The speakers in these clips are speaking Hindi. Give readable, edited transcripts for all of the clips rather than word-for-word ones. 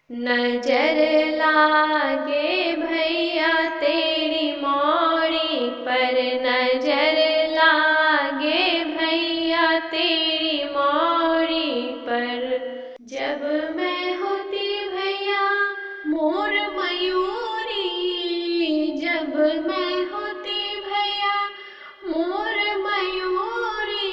नजर लागे भैया तेरी मौड़ी पर, नजर लागे भैया तेरी मौड़ी पर। जब मैं होती भैया मोर मयूरी, जब मैं होती भैया मोर मयूरी,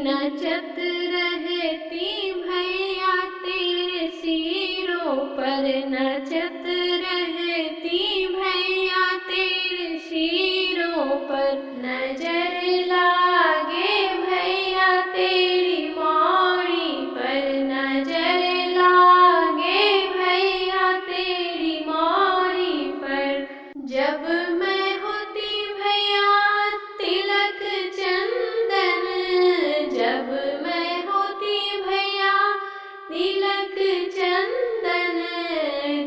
नचत रहती भैया तेरे सिरों पर, नचत रहती भैया तेरे सिरों पर। नजर लागे भैया तेरी मौड़ी पर, नजर लागे भैया तेरी मौड़ी पर। जब मैं होती भैया तिलक चंदन, जब मैं होती भैया तिलक चंदन,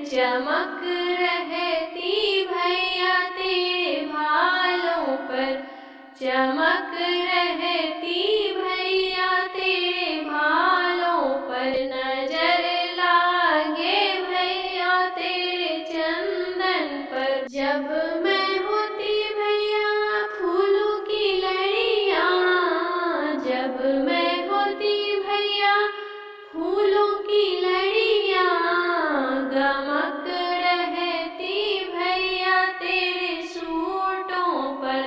चमक रहती भैया तेरे भालों पर, चमक रहती भैया तेरे भालों पर। नजर लागे भैया तेरे चंदन पर। जब मैं होती भैया फूलों की लड़ियाँ, जब मैं होती भैया फूलों की लड़ियाँ, गमक रहती भैया तेरे सूटों पर,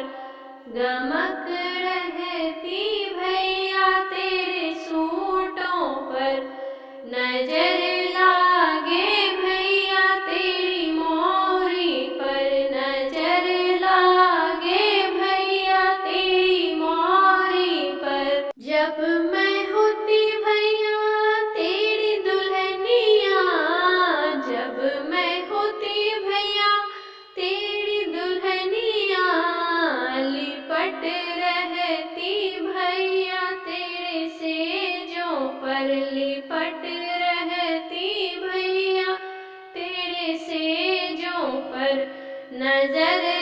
गमक रहती भैया तेरे सूटों पर। नजर लागे भैया तेरी मौरी पर, नजर लागे भैया तेरी मौरी पर। जब मैं होती भैया तेरी दुल्हनिया, जब मैं होती भैया तेरी दुल्हनिया, लिपट रहती भैया तेरे सेजों पर, लिपट रहती भैया तेरे सेजों पर। नजर